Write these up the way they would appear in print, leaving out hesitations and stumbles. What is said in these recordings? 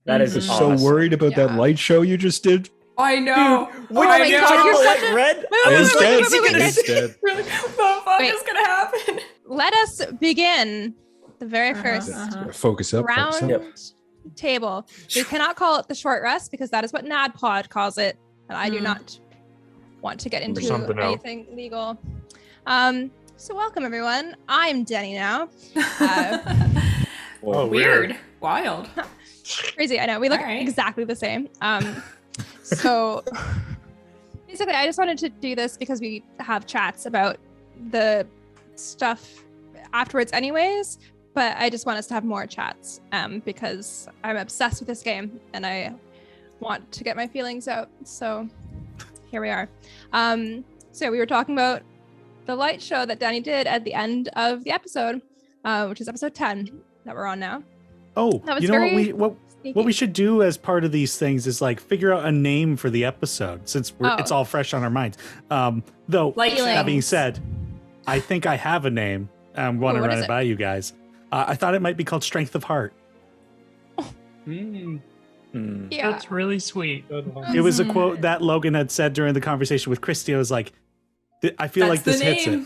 That is so awesome. worried about that light show you just did. I know. Dude, when I you know. talk about Wait, like red, It's dead. Really? What the fuck is gonna happen? Let us begin the very first Focus up. round table. We cannot call it the short rest because that is what NADPOD calls it, and I do not want to get into anything legal. So welcome everyone. I'm Teni now. Weird. Wild. Crazy, I know. We look exactly the same. So basically, I just wanted to do this because we have chats about the stuff afterwards anyways, but I just want us to have more chats because I'm obsessed with this game and I want to get my feelings out. So here we are. So we were talking about the light show that Teni did at the end of the episode, which is episode 10 that we're on now. Oh, you know what we should do as part of these things is like figure out a name for the episode since it's all fresh on our minds. Though that being said, I think I have a name. I want to run it by you guys. I thought it might be called Strength of Heart. Yeah, that's really sweet. It was a quote that Logan had said during the conversation with Christy. I was like, I feel like this hits it.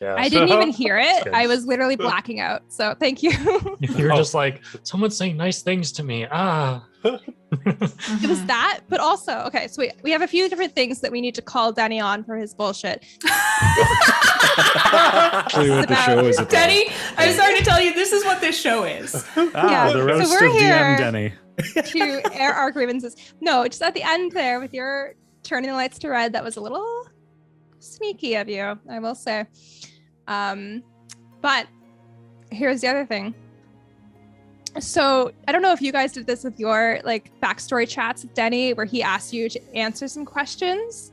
Yeah. I didn't even hear it. I was literally blacking out. So thank you. You're just like, someone's saying nice things to me. It was that, but also, okay, so we have a few different things that we need to call Teni on for his bullshit. What the show is about. Teni, I'm sorry to tell you, this is what this show is. The roast so we're of here DM Teni. to air our grievances. No, just at the end there with your turning the lights to red, that was a little sneaky of you, I will say. But here's the other thing. So I don't know if you guys did this with your like backstory chats with Teni, where he asked you to answer some questions.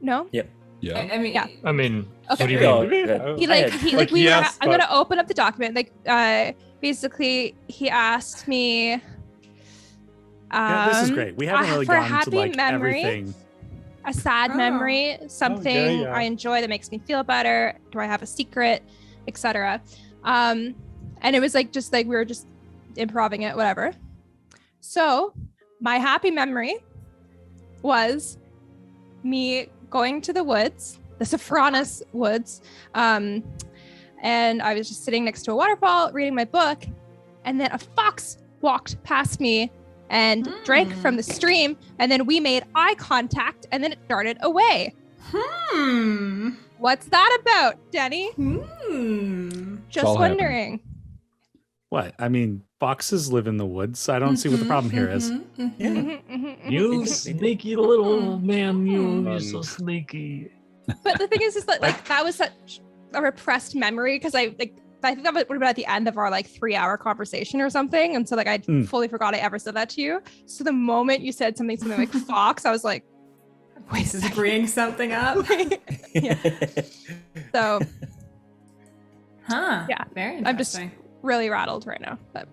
No? Yep. Yeah. I mean, what do you mean? I'm gonna open up the document. Like, basically, he asked me. This is great. We haven't really for a gone happy to like memory, everything. a sad memory, something yeah. I enjoy that makes me feel better. Do I have a secret, etc. And it was like just like we were just improvising it, whatever. So my happy memory was me going to the woods, the Sophronis woods, and I was just sitting next to a waterfall reading my book, and then a fox walked past me and drank from the stream, and then we made eye contact, and then it darted away. What's that about, Teni? Just wondering. What? I mean, foxes live in the woods, so I don't see what the problem here is. You sneaky little man, you're so sneaky. But the thing is that like that was such a repressed memory because I think that would have been at the end of our like 3-hour conversation or something, and so like I fully forgot I ever said that to you. So the moment you said something like fox, I was like, wait, this is bringing something up. Yeah. So, yeah, very interesting. I'm just really rattled right now. But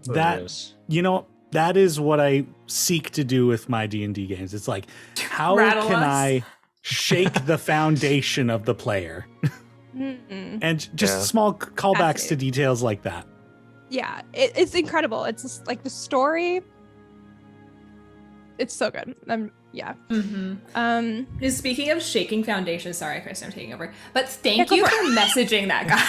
that is what I seek to do with my D&D games. It's like, how can I shake the foundation of the player? And just small callbacks to details like that. Yeah, it's incredible. It's just like the story. It's so good. Speaking of shaking foundations, sorry, Chris, I'm taking over. But thank you for messaging that guy.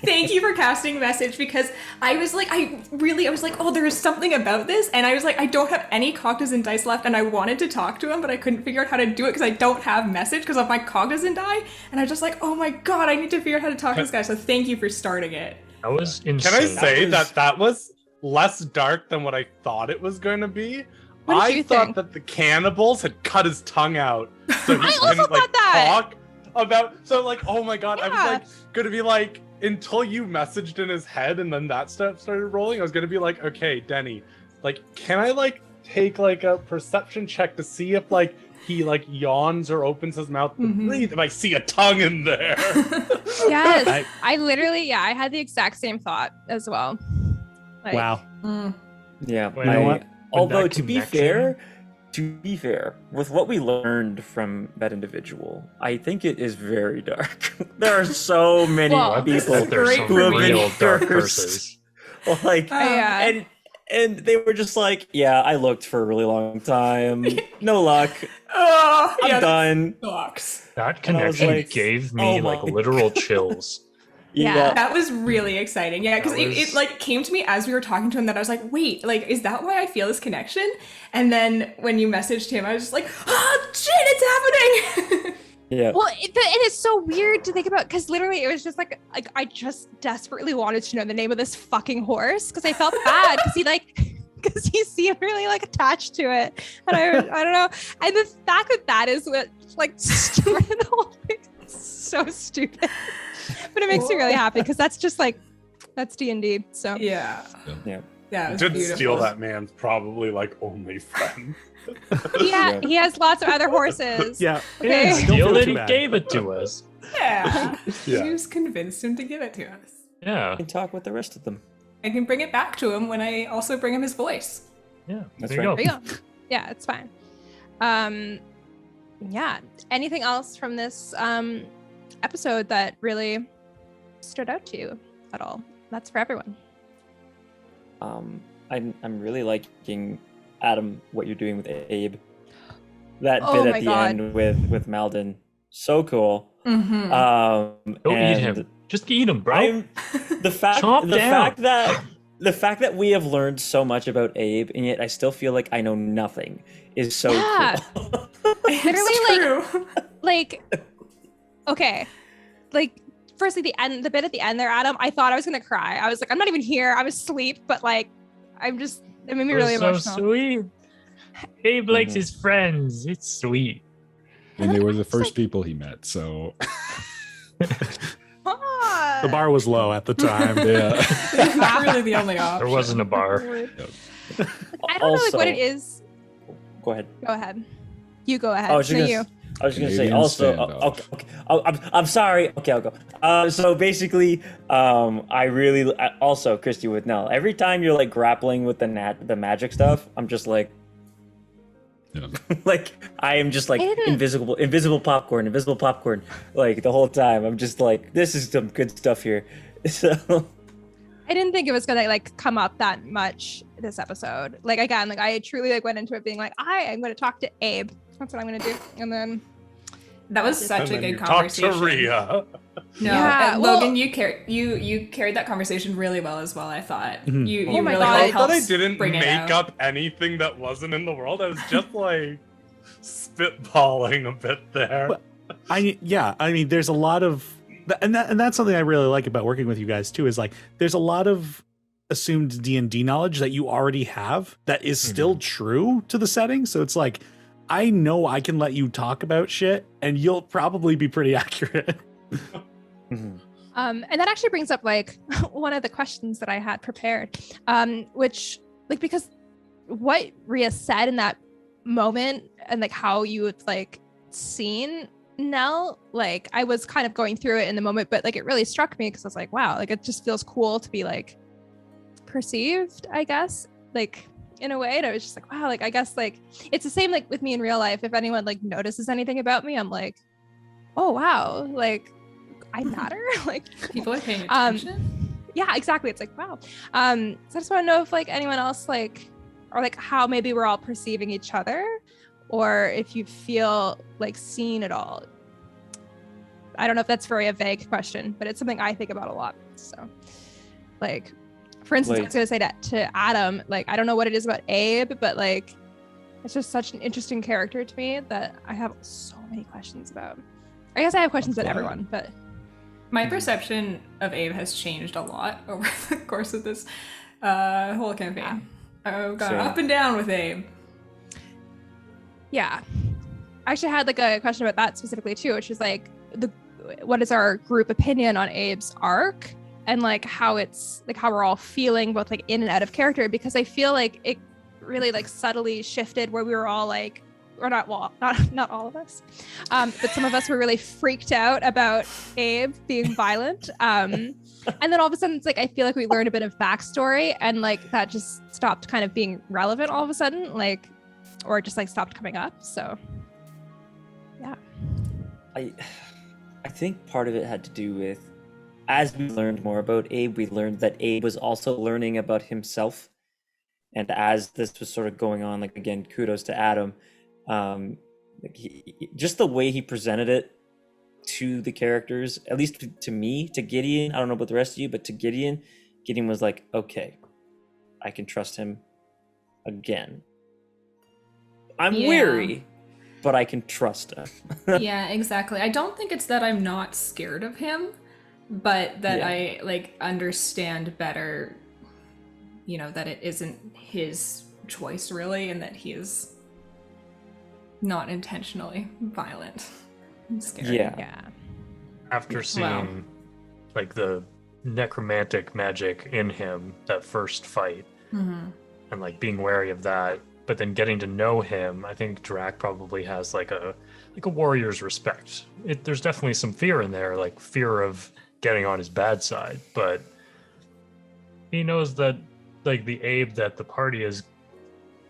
Thank you for casting message, because I was like, oh, there is something about this, and I was like, I don't have any cognizant and dice left, and I wanted to talk to him, but I couldn't figure out how to do it because I don't have message because of my cognizant die, and I was just like, oh my god, I need to figure out how to talk to this guy. So thank you for starting it. That was insane. Can I say that was less dark than what I thought it was going to be? I thought that the cannibals had cut his tongue out so he couldn't talk about. So like, oh my god, I was like gonna be like, until you messaged in his head and then that stuff started rolling, I was gonna be like, okay, Teni, like, can I like take like a perception check to see if like he like yawns or opens his mouth to breathe if I see a tongue in there? Yes, I literally, I had the exact same thought as well. Like, wow. Yeah. You know what? Although to be fair, with what we learned from that individual, I think it is very dark. There are so many people who have been cursed. Like, and And they were just like, yeah, I looked for a really long time. No luck. I'm done. That connection gave me like literal chills. Yeah, that was really exciting. Yeah, because it like came to me as we were talking to him that I was like, wait, like, is that why I feel this connection? And then when you messaged him, I was just like, oh shit, it's happening. Yeah. Well, and it's so weird to think about because literally it was just like I just desperately wanted to know the name of this fucking horse because I felt bad because he seemed really like attached to it, and I don't know, and the fact that is what like started the whole thing. It's so stupid. But it makes me really happy because that's just like that's D&D. So yeah. Did steal that man's probably like only friend. Yeah, he has lots of other horses. Yeah, okay. Steal it. He gave it to us. Yeah, you just convinced him to give it to us. Yeah, I can talk with the rest of them. I can bring it back to him when I also bring him his voice. Yeah, that's right. There you go. Yeah, it's fine. Yeah. Anything else from this episode that really stood out to you at all? That's for everyone. I'm really liking, Adam, what you're doing with Abe. That bit at the end with Malden, so cool. Mm-hmm. Don't eat him. Just eat him, bro. The fact that we have learned so much about Abe, and yet I still feel like I know nothing, is so cool. Literally, like, okay, like. Firstly, the bit at the end there, Adam, I thought I was gonna cry. I was like, I'm not even here. I'm asleep, but like, it made me really emotional. So sweet. Abe likes his friends. It's sweet. And they were the first people he met, so. The bar was low at the time. Yeah. Not really the only option. There wasn't a bar. I don't know like what it is. Go ahead. Go ahead. You go ahead. I was just gonna say also. Okay. I'm sorry. Okay, I'll go. So basically, I really also Christy with Nell. Every time you're like grappling with the magic stuff, I'm just like, like I am just like invisible popcorn, like the whole time. I'm just like, this is some good stuff here. So. I didn't think it was gonna like come up that much this episode. Like again, like I truly like went into it being like, I am gonna talk to Abe. That's what I'm gonna do. And then that was such a good conversation. Talk to Rhea. Logan, you carried that conversation really well as well. I thought you oh my really God. I thought I didn't make up anything that wasn't in the world. I was just like spitballing a bit there. But I mean, there's a lot of, and that's something I really like about working with you guys too. Is like there's a lot of assumed D&D knowledge that you already have that is still true to the setting. So it's like, I know I can let you talk about shit and you'll probably be pretty accurate. And that actually brings up like one of the questions that I had prepared, which like, because what Rhea said in that moment and like how you had like seen Nell, like I was kind of going through it in the moment, but like it really struck me because I was like, wow, like it just feels cool to be like perceived, I guess, like in a way. And I was just like, wow, like I guess like it's the same like with me in real life. If anyone like notices anything about me, I'm like, oh wow, like I matter. Like people are paying attention. Yeah, exactly. It's like wow. So I just want to know if like anyone else like, or like how maybe we're all perceiving each other, or if you feel like seen at all. I don't know if that's very a vague question, but it's something I think about a lot. So like, for instance, I was gonna say that to Adam, like, I don't know what it is about Abe, but like, it's just such an interesting character to me that I have so many questions about. I guess I have questions about everyone, but. My perception of Abe has changed a lot over the course of this whole campaign. I've gone up and down with Abe. Yeah. I actually had like a question about that specifically too, which is like, what is our group opinion on Abe's arc? And like how it's like how we're all feeling both like in and out of character, because I feel like it really like subtly shifted where we were all like, or not all of us, but some of us were really freaked out about Abe being violent. And then all of a sudden it's like I feel like we learned a bit of backstory and like that just stopped kind of being relevant all of a sudden, like, or just like stopped coming up. So yeah. I think part of it had to do with, as we learned more about Abe, we learned that Abe was also learning about himself. And as this was sort of going on, like, again, kudos to Adam. Just the way he presented it to the characters, at least to me, to Gideon, I don't know about the rest of you, but to Gideon was like, okay, I can trust him again. I'm weary, but I can trust him. Yeah, exactly. I don't think it's that I'm not scared of him, but that I like understand better, you know, that it isn't his choice really, and that he is not intentionally violent. I'm scared. Yeah. After seeing like the necromantic magic in him, that first fight, and like being wary of that, but then getting to know him, I think Drac probably has like a warrior's respect. There's definitely some fear in there, like fear of getting on his bad side, but he knows that like the Abe that the party has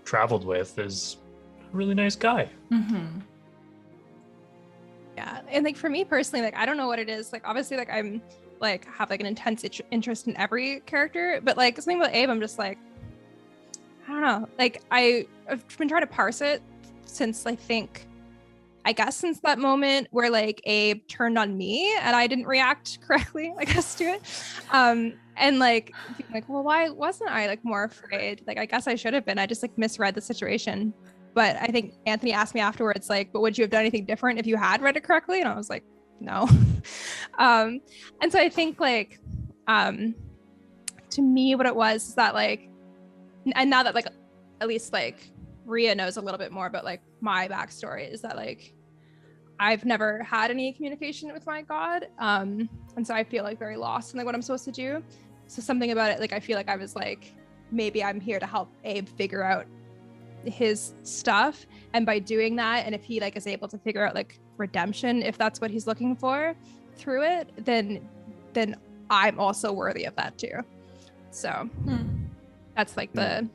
traveled with is a really nice guy. Yeah, and like for me personally, like I don't know what it is. Like obviously, like I'm like have like an intense interest in every character, but like something about Abe, I'm just like, I don't know. Like I've been trying to parse it since I guess since that moment where like Abe turned on me and I didn't react correctly, I guess, to it. And like being like, well, why wasn't I like more afraid? Like I guess I should have been. I just like misread the situation. But I think Anthony asked me afterwards, like, but would you have done anything different if you had read it correctly? And I was like, no. And so I think like to me what it was is that like, and now that like at least like Rhea knows a little bit more about like my backstory, is that like I've never had any communication with my god, and so I feel like very lost in like what I'm supposed to do. So something about it, like I feel like I was like, maybe I'm here to help Abe figure out his stuff, and by doing that, and if he like is able to figure out like redemption, if that's what he's looking for through it, then I'm also worthy of that too. So that's like the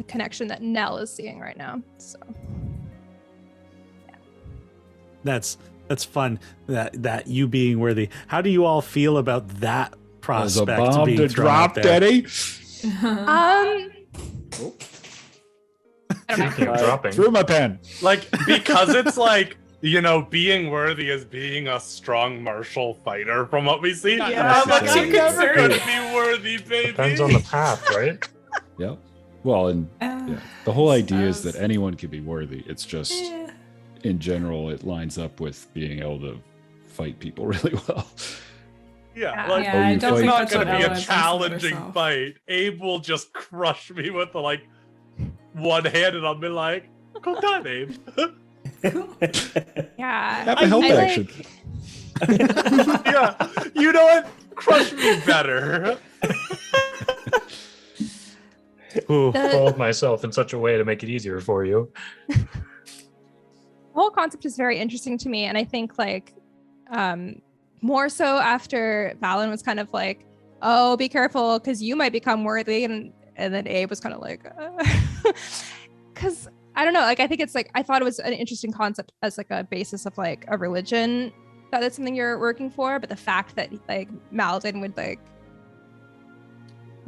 connection that Nell is seeing right now. So that's fun, that you being worthy. How do you all feel about that prospect? There's a bomb being to drop, Teni. I don't know. Dropping. Through my pen. Like, because it's like, you know, being worthy is being a strong martial fighter from what we see. Yeah. I'm like, That's I'm never gonna be worthy, baby. Depends on the path, right? Yep. Well, and the whole idea is that anyone can be worthy. It's just, in general, it lines up with being able to fight people really well. Yeah, like, I don't it's think not that's gonna what be Ella a is challenging herself. fight. Abe will just crush me with the like one hand, and I'll be like, "Go down, Abe." Yeah. Have a help action. Yeah, you know what? Crush me better. Fold myself in such a way to make it easier for you. The whole concept is very interesting to me, and I think like more so after Valen was kind of like, oh, be careful because you might become worthy, and then Abe was kind of like, because I don't know, like I think it's like, I thought it was an interesting concept as like a basis of like a religion, that's something you're working for, but the fact that like Malden would like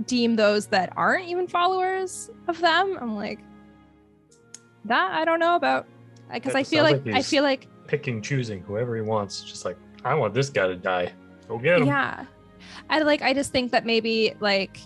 deem those that aren't even followers of them, I'm like, that I don't know about, because I feel like picking, choosing whoever he wants, just like, I want this guy to die, go get him. Yeah, I just think that maybe like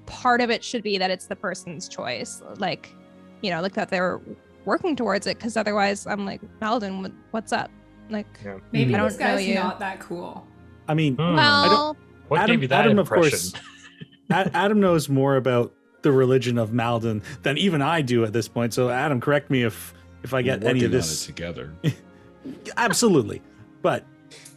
part of it should be that it's the person's choice, like, you know, like that they're working towards it, because otherwise I'm like, Malden, what's up? Like, maybe I don't this guy's know you. not that cool. I mean, well, what gave you that Adam, impression? of course, Adam knows more about the religion of Malden than even I do at this point. So Adam, correct me if I get any of this together. Absolutely. But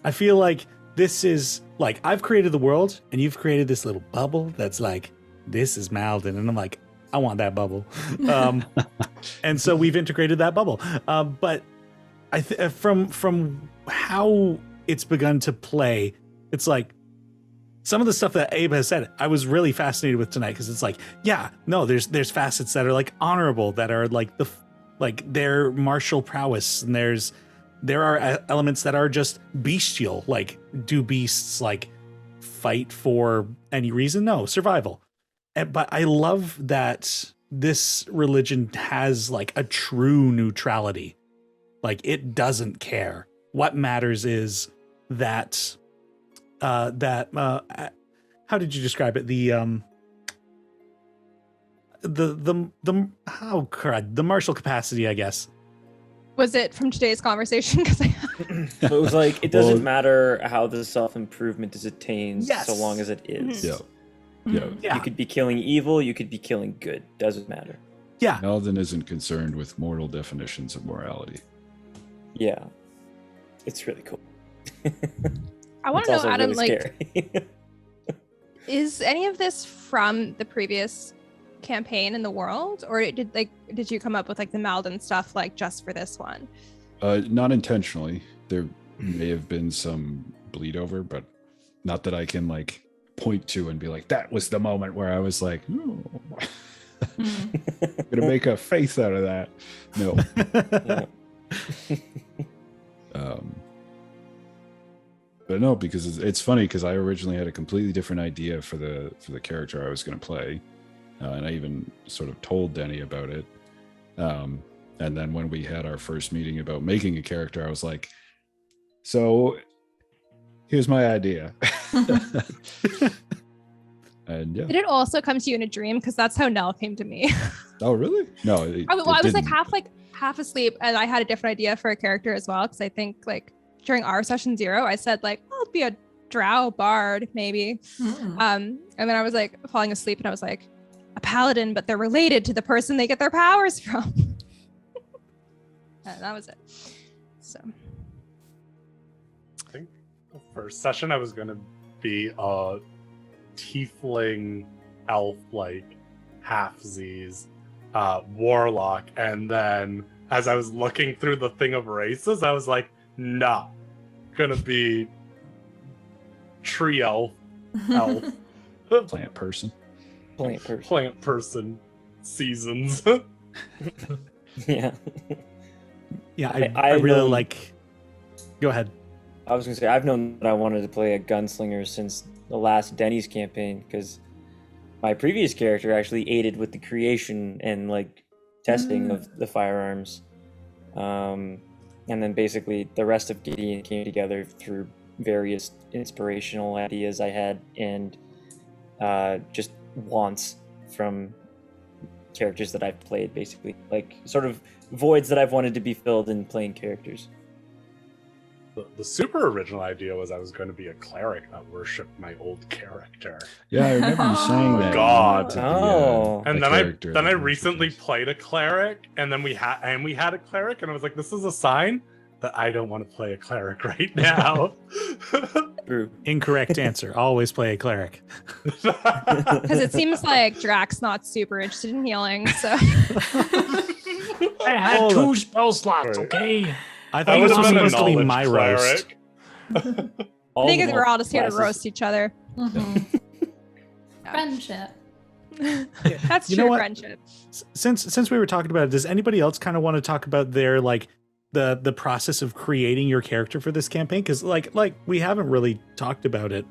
I feel like this is like, I've created the world and you've created this little bubble that's like, this is Malden. And I'm like, I want that bubble. And so we've integrated that bubble. But from how it's begun to play, it's like some of the stuff that Abe has said, I was really fascinated with tonight, because it's like, yeah, no, there's facets that are like honorable, that are like their martial prowess, and there are elements that are just bestial. Like, do beasts like fight for any reason? No, survival. But I love that this religion has like a true neutrality. Like it doesn't care. What matters is that how did you describe it? The martial capacity, I guess. Was it from today's conversation? So it was like it doesn't matter how the self-improvement is attained, so long as it is. Yeah. You could be killing evil, you could be killing good. Doesn't matter. Yeah. Meldon isn't concerned with mortal definitions of morality. Yeah. It's really cool. I want to know, Adam, really like, is any of this from the previous campaign in the world, or did you come up with like the Meldon stuff like just for this one? Not intentionally. There may have been some bleed over, but not that I can like point to and be like, that was the moment where I was like, oh. Gonna make a face out of that. No. But no, because it's funny because I originally had a completely different idea for the character I was going to play, and I even sort of told Teni about it. And then when we had our first meeting about making a character, I was like, "So, here's my idea." And yeah. Did it also come to you in a dream? Because that's how Nell came to me. Oh, really? No. I was like half asleep, and I had a different idea for a character as well. Because I think like during our session 0, I said like, I'll be a drow bard maybe. And then I was like falling asleep, and I was like, a paladin, but they're related to the person they get their powers from. And that was it. So I think the first session I was gonna be a tiefling elf, like halfsies, warlock, and then as I was looking through the thing of races, I was like, nah, gonna be tree elf plant person seasons. Yeah, I really like. Go ahead. I was gonna say I've known that I wanted to play a gunslinger since the last Denny's campaign, because my previous character actually aided with the creation and like testing of the firearms, and then basically the rest of Gideon came together through various inspirational ideas I had and just wants from characters that I've played, basically like sort of voids that I've wanted to be filled in playing characters. The super original idea was I was going to be a cleric that worshipped my old character. Yeah, I remember you saying that. God. And then I recently played a cleric, and then we had a cleric, and I was like, this is a sign that I don't want to play a cleric right now. Incorrect answer. Always play a cleric. Because it seems like Drax's not super interested in healing, so. I had 2 spell slots, okay? I thought this was supposed to be my roast. I think we're all just here to roast each other. Friendship. That's true, friendship. Since we were talking about it, does anybody else kind of want to talk about their like the process of creating your character for this campaign? Because like we haven't really talked about it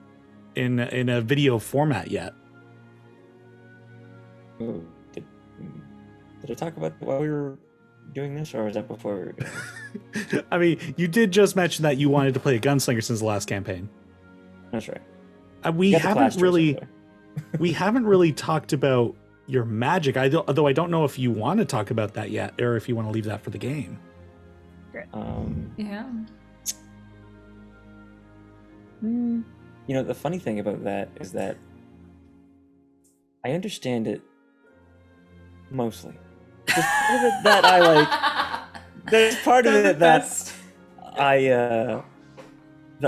in a video format yet. Did I talk about it while we were doing this, or was that before we were doing it? I mean, you did just mention that you wanted to play a gunslinger since the last campaign. That's right. We haven't really talked about your magic. Although I don't know if you want to talk about that yet, or if you want to leave that for the game. Yeah. You know, the funny thing about that is that I understand it mostly. There's part of it that I like. There's part of it that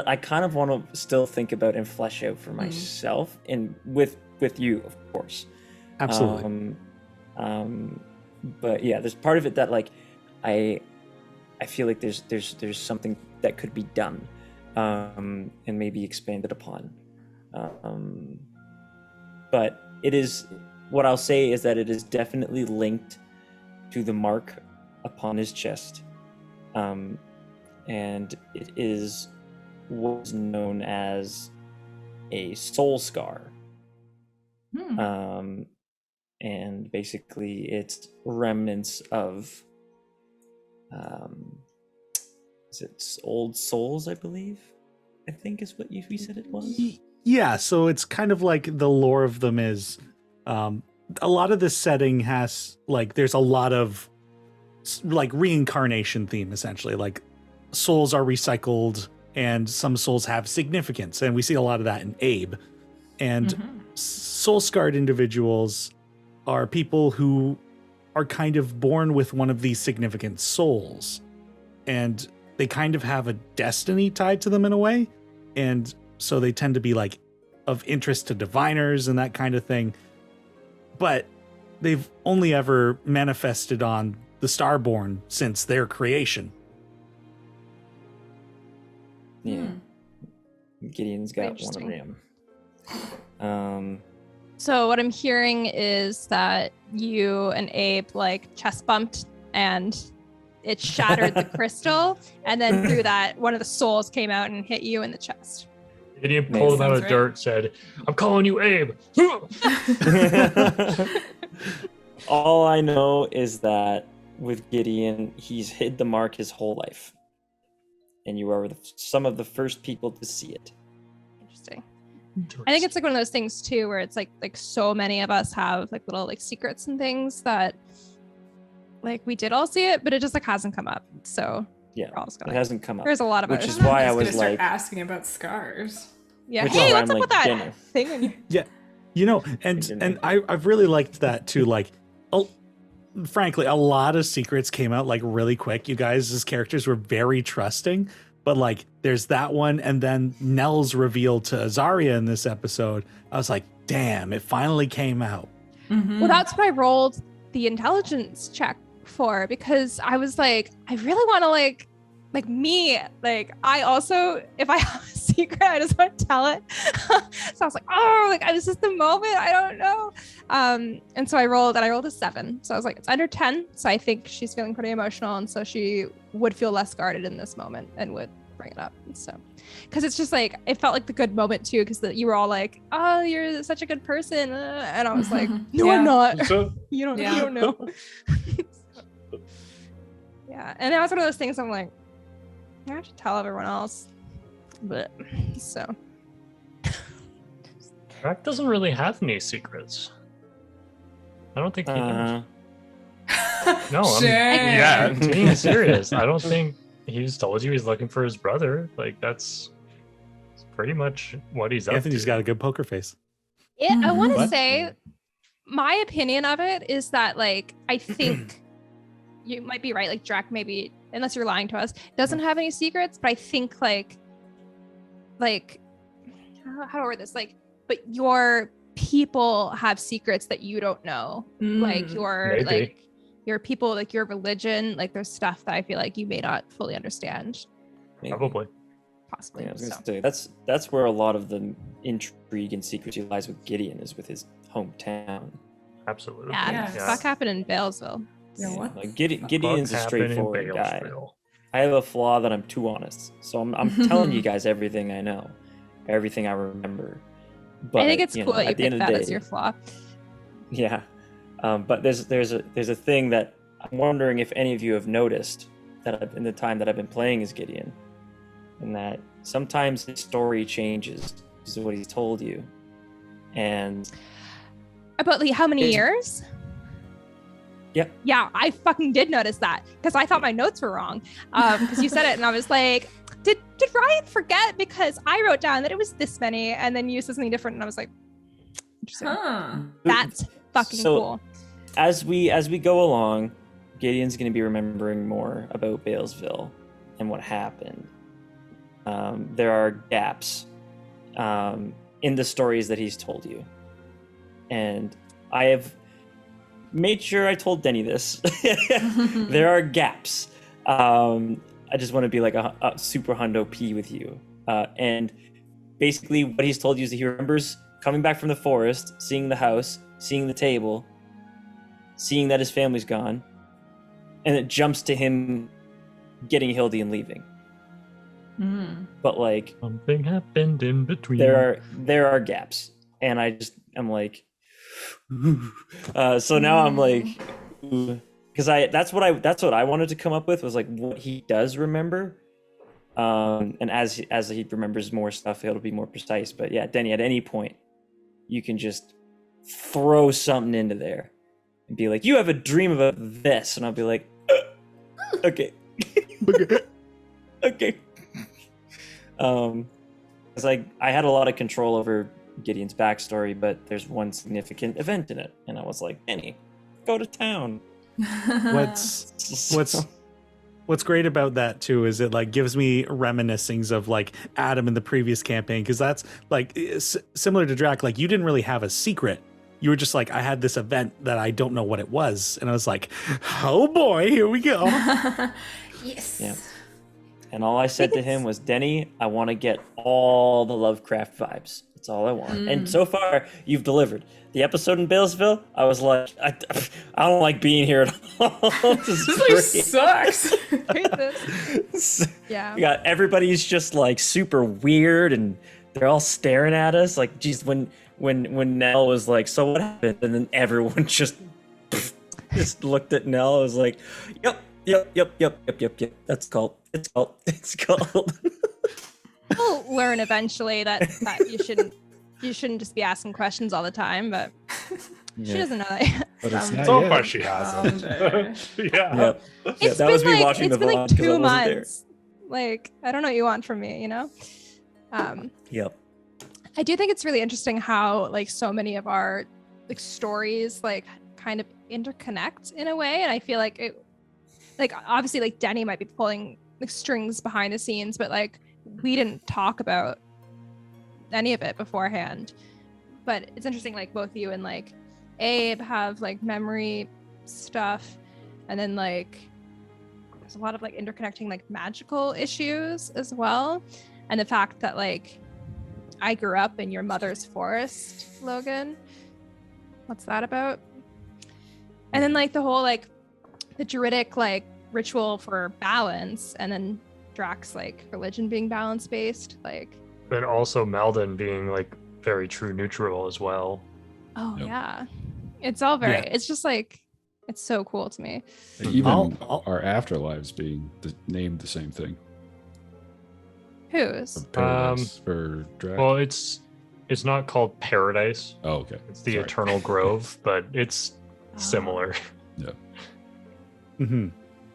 I kind of want to still think about and flesh out for myself, and with you, of course. Absolutely. But yeah, there's part of it that like I feel like there's something that could be done, and maybe expanded upon. But it is, what I'll say is that it is definitely linked to the mark upon his chest, and it is what is known as a soul scar. And basically it's remnants of is it old souls, I believe, I think is what we said it was. Yeah, so it's kind of like the lore of them is a lot of this setting has like there's a lot of like reincarnation theme, essentially. Like souls are recycled and some souls have significance, and we see a lot of that in Abe. And soul scarred individuals are people who are kind of born with one of these significant souls, and they kind of have a destiny tied to them in a way, and so they tend to be like of interest to diviners and that kind of thing, but they've only ever manifested on the Starborn since their creation. Yeah. Gideon's got one of them. So what I'm hearing is that you and Abe like chest bumped and it shattered the crystal, and then through that one of the souls came out and hit you in the chest. Gideon pulled him out of dirt, said, "I'm calling you Abe." All I know is that with Gideon, he's hid the mark his whole life, and you are some of the first people to see it. Interesting. I think it's like one of those things too, where it's like so many of us have like little like secrets and things that like we did all see it, but it just like hasn't come up. So yeah, it hasn't come up. There's a lot of which us. is why I was start like asking about scars. Yeah. Hey, what's up with that thing? Yeah, you know, and I've really liked that too. Like, frankly, a lot of secrets came out like really quick. You guys as characters were very trusting, but like there's that one, and then Nell's reveal to Azaria in this episode. I was like, damn, it finally came out. Well, that's what I rolled the intelligence check for, because I was like, I really want to like me, like I also, if I have a secret, I just want to tell it. So I was like, oh, like I was just the moment, I don't know. And so I rolled a 7. So I was like, it's under 10. So I think she's feeling pretty emotional, and so she would feel less guarded in this moment and would bring it up. And so, because it's just like, it felt like the good moment too, because you were all like, oh, you're such a good person, and I was like, no, I'm not. So, you don't know. Yeah, and that was one of those things I'm like, I have to tell everyone else, but so. Rack doesn't really have any secrets. I don't think he does. No, I'm being serious. I don't think he's told you he's looking for his brother. Like that's pretty much what he's up to. Anthony's got a good poker face. Yeah, I want to say my opinion of it is that like I think you might be right. Like Drac maybe, unless you're lying to us, doesn't have any secrets. But I think like how do I word this? Like, but your people have secrets that you don't know. Like your people, like your religion, like there's stuff that I feel like you may not fully understand. Probably. Possibly. Yeah, I was gonna say, that's where a lot of the intrigue and secrecy lies with Gideon, is with his hometown. Absolutely. Yeah, fuck happened in Balesville. Yeah, what? Like Gideon's a straightforward guy. I have a flaw that I'm too honest, so I'm telling you guys everything I know, everything I remember. But I think it's cool that you picked that as your flaw. Yeah, but there's a thing that I'm wondering if any of you have noticed that in the time that I've been playing as Gideon, and that sometimes his story changes. This is what he's told you, and about like how many years? Yep. Yeah, I fucking did notice that because I thought my notes were wrong. Because you said it and I was like, did Ryan forget? Because I wrote down that it was this many, and then you said something different, and I was like, interesting. That's fucking cool. As we go along, Gideon's going to be remembering more about Balesville and what happened. There are gaps in the stories that he's told you, and I have made sure I told Teni this. There are gaps. I just want to be like a super hundo P with you. And basically what he's told you is that he remembers coming back from the forest, seeing the house, seeing the table, seeing that his family's gone, and it jumps to him getting Hildy and leaving. But like something happened in between. There are gaps, and I'm like, So now I'm like, because that's what I wanted to come up with was like what he does remember. And as he remembers more stuff, it'll be more precise. But yeah, Denny, at any point, you can just throw something into there and be like, "You have a dream about this," and I'll be like, "Okay, okay." Because I had a lot of control over Gideon's backstory, but there's one significant event in it, and I was like, "Denny, go to town." What's great about that too is it like gives me reminiscings of like Adam in the previous campaign, because that's like similar to Drac. Like you didn't really have a secret. You were just like, I had this event that I don't know what it was, and I was like, oh boy, here we go. Yes. Yeah. And all I said to him was, Denny, I want to get all the Lovecraft vibes. That's all I want. And so far, you've delivered. The episode in Bailesville, I was like, I don't like being here at all. This place sucks. Yeah. You got everybody's just like super weird, and they're all staring at us. Like, geez, when Nell was like, so what happened? And then everyone just looked at Nell. I was like, yep. That's called. It's called. We'll learn eventually that you shouldn't just be asking questions all the time, but she doesn't know that. But it's not So yet. far she hasn't. Yeah. It's that been was me like, watching it's the been vlog like 'cause I 2 wasn't there. months. Like, I don't know what you want from me, you know? Yep. I do think it's really interesting how like so many of our like stories like kind of interconnect in a way, and I feel like it, like obviously like Denny might be pulling like strings behind the scenes, but like we didn't talk about any of it beforehand. But it's interesting, like both you and like Abe have like memory stuff, and then like there's a lot of like interconnecting like magical issues as well, and the fact that like I grew up in your mother's forest, Logan. What's that about? And then like the whole like the druidic like ritual for balance, and then Drac's like religion being balance based, like. But also Malden being like very true neutral as well. Oh Yep. yeah, it's all very. Yeah. It's just like it's so cool to me. Even I'll- our afterlives being named the same thing. Whose? Paradise for Drac. Well, it's not called Paradise. Oh, okay. It's the Sorry. Eternal Grove, but it's similar. Mm-hmm.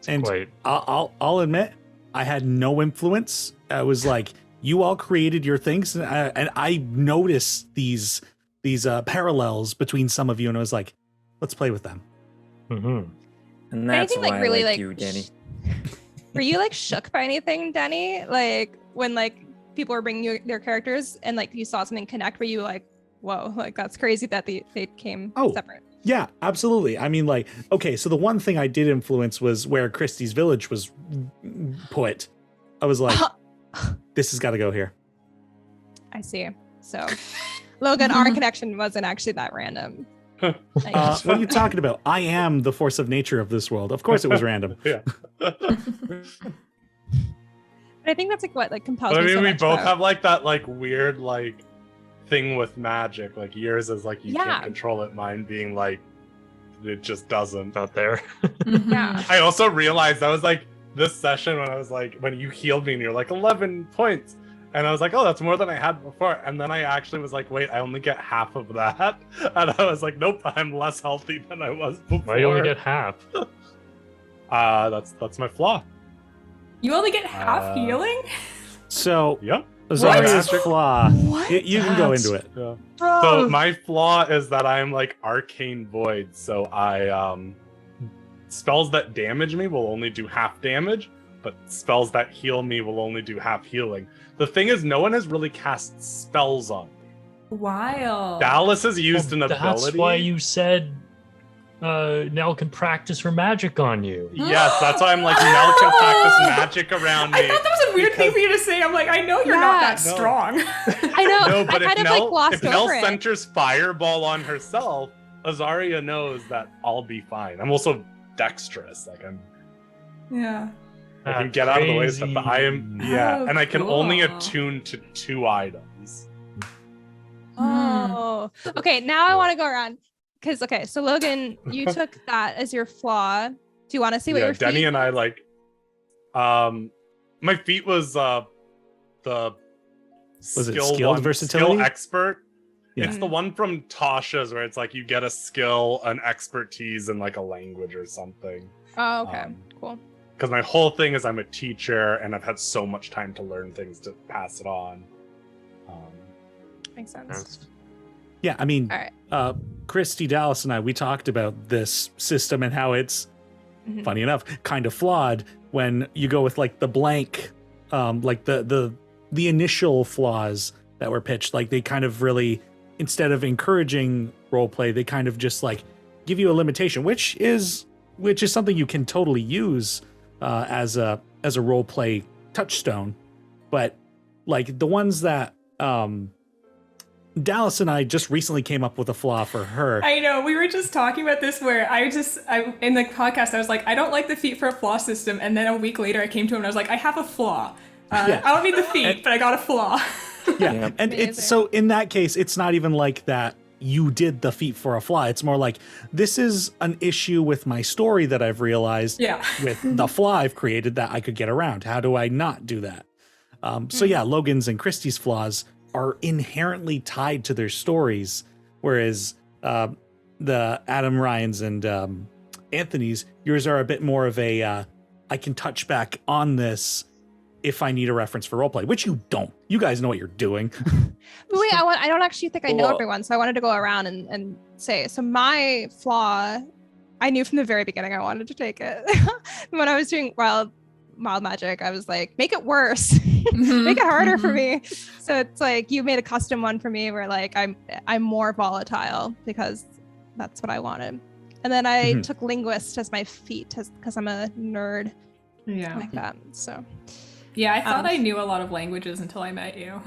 And Quite. I'll admit, I had no influence. I was like, you all created your things, and I noticed these parallels between some of you, and I was like, let's play with them. Mm-hmm. And that's Anything, like, why really, I like, like you, Denny. Were you like shook by anything, Denny? Like when like people were bringing you their characters and like you saw something connect, were you like, whoa, like that's crazy that they came separate? Yeah, absolutely. I mean, like, okay, so the one thing I did influence was where Christy's village was put. I was like, this has got to go here. I see. So, Logan, our connection wasn't actually that random. What are you talking about? I am the force of nature of this world. Of course it was random. Yeah. But I think that's like what like compels But I me mean, so we much both about- have like that like weird like thing with magic. Like yours is like you Yeah. can't control it. Mine being like it just doesn't. Out there. Yeah. I also realized that was like this session when I was like when you healed me and you're like 11 points. And I was like, oh, that's more than I had before. And then I actually was like, wait, I only get half of that. And I was like, nope, I'm less healthy than I was before. Why do you only get half? That's my flaw. You only get half healing? So, Yep. Zaria's What? flaw. What? You can go into it. Yeah. So my flaw is that I'm like arcane void. So I spells that damage me will only do half damage, but spells that heal me will only do half healing. The thing is, no one has really cast spells on me. Wild. Dallas has used an That's ability. why you said Nell can practice her magic on you. Yes, that's why I'm like, Nell can practice magic around me. I thought that was a weird thing for you to say. I'm like, I know you're not that No. strong. I know. No, but I kind if of like Nell, glossed if Nell over it. centers fireball on herself, Azaria knows that I'll be fine. I'm also dexterous. Like Yeah. I can get out of the way and stuff, Crazy. but I am Oh, and I can only cool. attune to 2 items. Oh. Okay, now I want to go around. because okay, so Logan, you took that as your flaw. Do you want to see what your Teni feat? and I like. My feat was the. Was it skilled versatility? Skill expert. Yeah. It's the one from Tasha's where it's like you get a skill, an expertise in like a language or something. Oh, okay, cool. Because my whole thing is I'm a teacher and I've had so much time to learn things to pass it on. Makes sense. Yeah, I mean, all right. Christy, Dallas, and I, we talked about this system and how it's, funny enough, kind of flawed when you go with like the blank, like the initial flaws that were pitched. Like they kind of really, instead of encouraging role play, they kind of just like give you a limitation, which is something you can totally use as a role play touchstone. But like the ones that Dallas and I just recently came up with a flaw for her. I know, we were just talking about this where I in the podcast I was like, I don't like the feat for a flaw system, and then a week later I came to him and I was like, I have a flaw. I don't need the feat, but I got a flaw. Yeah, and it's so in that case, it's not even like that you did the feat for a flaw. It's more like, this is an issue with my story that I've realized with the flaw I've created that I could get around. How do I not do that? So yeah, Logan's and Christy's flaws are inherently tied to their stories, whereas the Adam, Ryan's, and Anthony's, yours are a bit more of a I can touch back on this if I need a reference for roleplay, which you don't. You guys know what you're doing. But wait, I don't actually think I know everyone, so I wanted to go around and say. So my flaw, I knew from the very beginning I wanted to take it. When I was doing wild magic, I was like, make it worse, make it harder for me. So it's like you made a custom one for me where like I'm more volatile because that's what I wanted. And then I took linguist as my feat because I'm a nerd. Yeah, like that. So yeah, I thought I knew a lot of languages until I met you.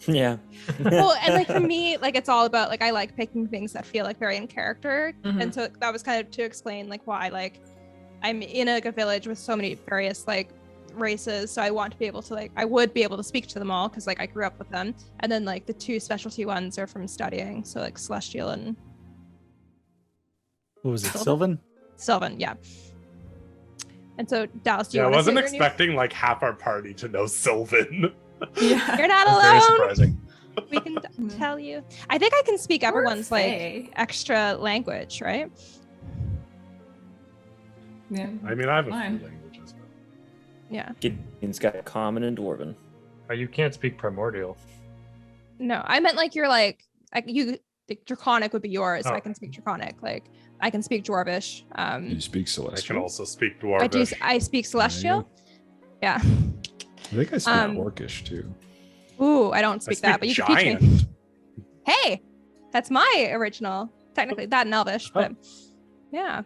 Yeah. Well, and like for me, like it's all about like I like picking things that feel like very in character, and so that was kind of to explain like why like I'm in a village with so many various like races, so I want to be able to like I would be able to speak to them all because like I grew up with them, and then like the two specialty ones are from studying, so like Celestial and what was it, Sylvan? Sylvan, yeah. And so Dallas, do you I want wasn't expecting like half our party to know Sylvan. Yeah, you're not alone. Very surprising. We can tell you. I think I can speak everyone's like extra language, right? Yeah. I mean, I have a few languages. Yeah. Gideon's got Common and Dwarven. You can't speak Primordial. No, I meant like you're like you. Like, Draconic would be yours. So I can speak Draconic. Like I can speak Dwarvish. You speak Celestial. I can also speak Dwarvish. I speak Celestial. Yeah. I think I speak Orcish too. Ooh, I don't speak that, but you can teach me. Hey, that's my original. Technically, that and Elvish, but yeah.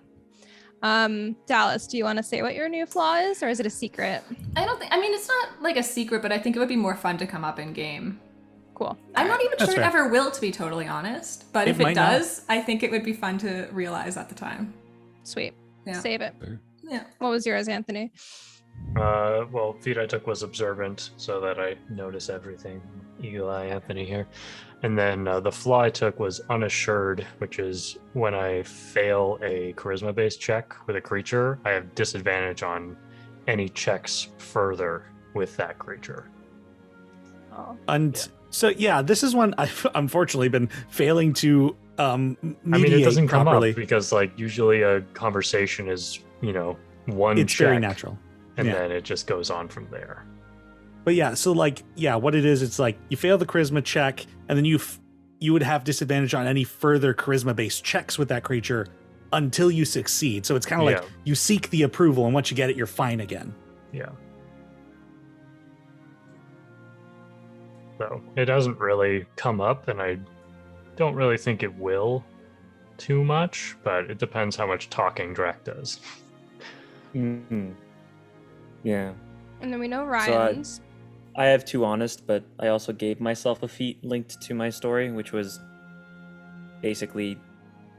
Dallas, do you want to say what your new flaw is, or is it a secret? I mean, it's not like a secret, but I think it would be more fun to come up in game. Cool. I'm not even sure it ever will, to be totally honest. But if it does, I think it would be fun to realize at the time. Sweet. Yeah. Save it. Yeah. What was yours, Anthony? Well, feat I took was observant, so that I notice everything. Eagle Eye Anthony here. And then the flaw I took was unassured, which is when I fail a charisma-based check with a creature, I have disadvantage on any checks further with that creature. Oh. And so, yeah, this is one I've unfortunately been failing to mediate I mean, it doesn't come properly. up because, like, usually a conversation is, one it's check, very natural. and then it just goes on from there. But yeah, so like, yeah, what it is, it's like you fail the charisma check, and then you would have disadvantage on any further charisma-based checks with that creature until you succeed. So it's kind of like you seek the approval, and once you get it, you're fine again. Yeah. So it doesn't really come up, and I don't really think it will too much, but it depends how much talking Drac does. Mm-hmm. Yeah. And then we know Ryan's. So I have two honest, but I also gave myself a feat linked to my story, which was basically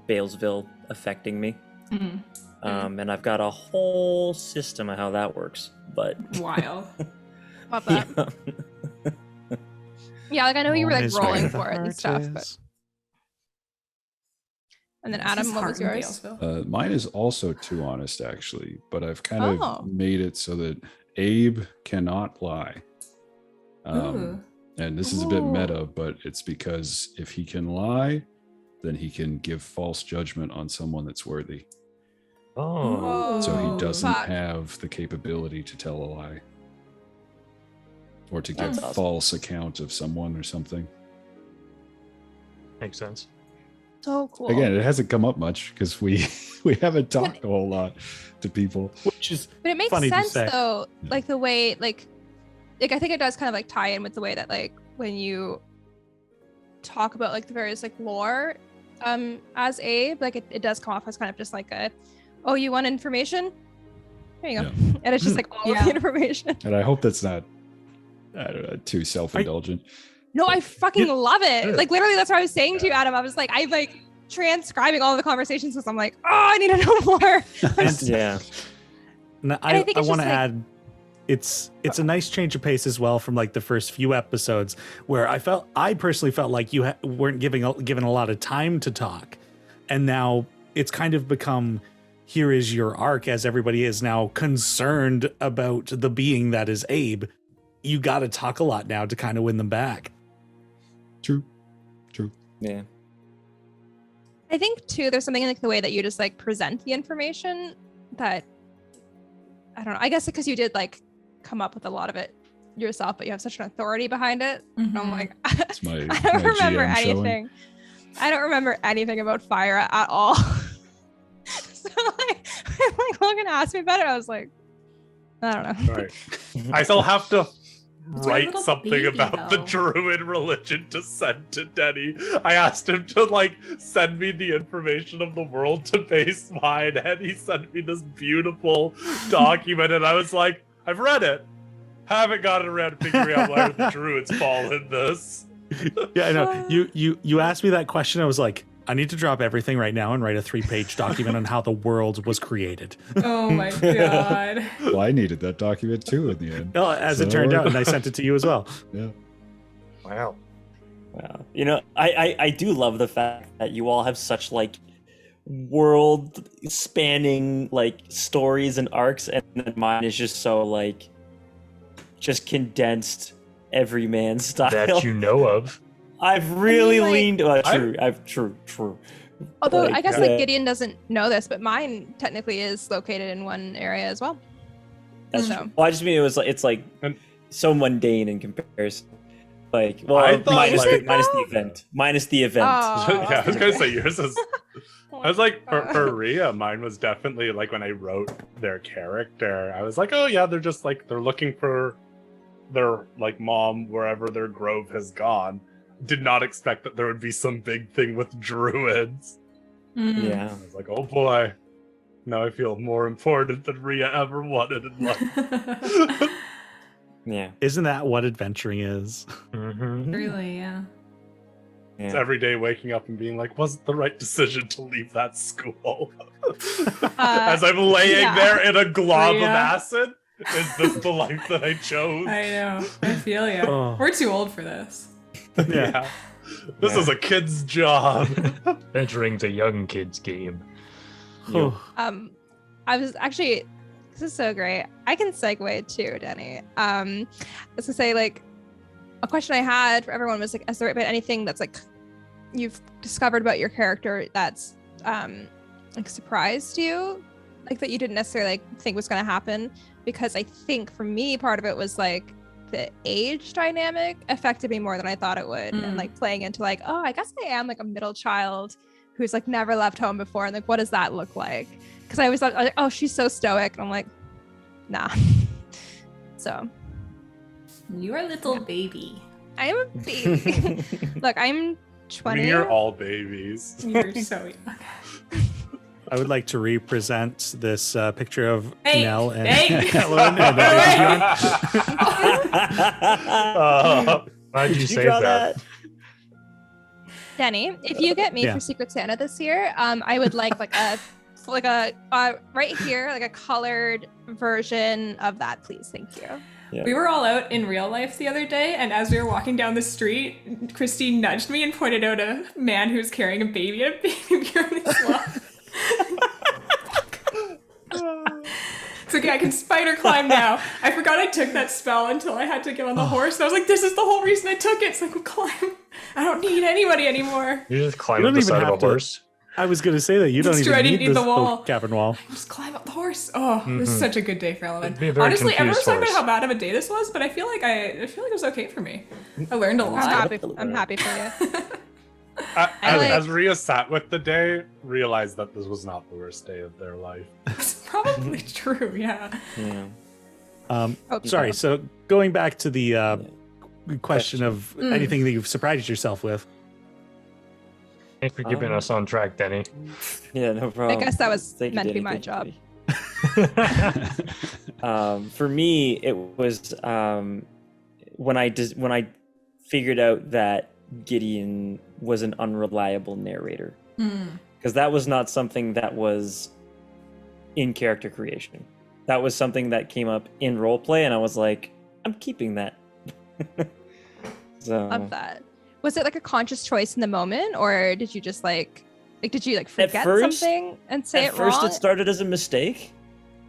Balesville affecting me. Mm-hmm. And I've got a whole system of how that works, but wild. Love that. Yeah, like I know you were like rolling for it and stuff, but And then Adam, what was yours? Mine is also too honest, actually, but I've kind of made it so that Abe cannot lie. And this is a bit meta, but it's because if he can lie, then he can give false judgment on someone that's worthy. So he doesn't have the capability to tell a lie or to give false account of someone or something. Makes sense. So cool. Again, it hasn't come up much because we haven't talked a whole lot to people. Which is but it makes sense though, like the way like I think it does kind of like tie in with the way that like when you talk about like the various like lore as Abe, like it does come off as kind of just like a, oh, you want information? There you go. Yeah. And it's just like all of the information. And I hope that's not, I don't know, too self-indulgent. No, I fucking love it. Like literally that's what I was saying to you, Adam. I was like, I'm like transcribing all of the conversations because I'm like, oh, I need to know more. Yeah. No, I want to add, it's a nice change of pace as well from like the first few episodes where I personally felt like you weren't given a lot of time to talk, and now it's kind of become, here is your arc as everybody is now concerned about the being that is Abe. You got to talk a lot now to kind of win them back. True. Yeah. I think too, there's something in like the way that you just like present the information that, I don't know, I guess because you did like come up with a lot of it yourself, but you have such an authority behind it. Mm-hmm. I'm like, I don't remember anything. I don't remember anything about fire at all. So like, when Logan asked me about it, I was like, I don't know. Right. I still have to write something about the druid religion to send to Teni. I asked him to like send me the information of the world to base mine, and he sent me this beautiful document, and I was like, I've read it. Haven't gotten around to figuring out why the druids fall in this. Yeah, I know. You asked me that question. I was like, I need to drop everything right now and write a 3-page document on how the world was created. Oh my god. Well, I needed that document too in the end. Well, as it turned out, and I sent it to you as well. Yeah. Wow. You know, I do love the fact that you all have such like world spanning like stories and arcs, and then mine is just so like just condensed everyman style that you know of. I've really leaned. True. Although I guess like Gideon doesn't know this, but mine technically is located in one area as well. That's true. Well, I just mean it's like so mundane in comparison. Like, well, minus the event. Yeah, I was gonna say yours is. I was like, for Rhea, mine was definitely like when I wrote their character, I was like, oh yeah, they're just like they're looking for their like mom wherever their grove has gone. Did not expect that there would be some big thing with druids. Yeah. I was like, oh boy. Now I feel more important than Rhea ever wanted in life. Yeah. Isn't that what adventuring is? Mm-hmm. Really, yeah. It's every day waking up and being like, was it the right decision to leave that school? As I'm laying there in a glob of acid, is this the life that I chose? I know. I feel you. Oh. We're too old for this. Yeah. This is a kid's job. Venturing's a young kid's game. I was actually, this is so great. I can segue too, Teni. I was gonna say, like, a question I had for everyone was like, has there been anything that's like you've discovered about your character that's like surprised you, like that you didn't necessarily like think was gonna happen? Because I think for me, part of it was like the age dynamic affected me more than I thought it would, and like playing into like, oh, I guess I am like a middle child who's like never left home before, and like, what does that look like? Because I always thought, like, oh, she's so stoic, and I'm like, nah. So you're a little baby. I am a baby. Look, I'm 20. We're all babies. You're so young. I would like to represent this picture of Nell and Helen. Why'd you say that? Teni, if you get me for Secret Santa this year, I would like a right here, like a colored version of that, please. Thank you. Yeah. We were all out in real life the other day, and as we were walking down the street, Christy nudged me and pointed out a man who was carrying a baby at a baby beer slot. It's okay, I can spider climb now. I forgot I took that spell until I had to get on the horse, and I was like, this is the whole reason I took it. It's like, climb. I don't need anybody anymore. You just climb up the side of a horse. I was going to say that you don't even need the wall. cabin wall. I just climb up the horse. Oh, it was such a good day for Element. Honestly, everyone's talking about how bad of a day this was, but I feel like it was okay for me. I learned a lot. I'm happy for you. As Rhea sat with the day, realized that this was not the worst day of their life. It's probably true, yeah. Sorry, so going back to the question of anything that you've surprised yourself with. Thanks for keeping us on track, Teni. Yeah, no problem. I guess that was meant to be my job. For me, it was when I figured out that Gideon was an unreliable narrator, because that was not something that was in character creation. That was something that came up in roleplay, and I was like, I'm keeping that. So love that. Was it like a conscious choice in the moment, or did you just like did you forget something and say it wrong? At first, it started as a mistake.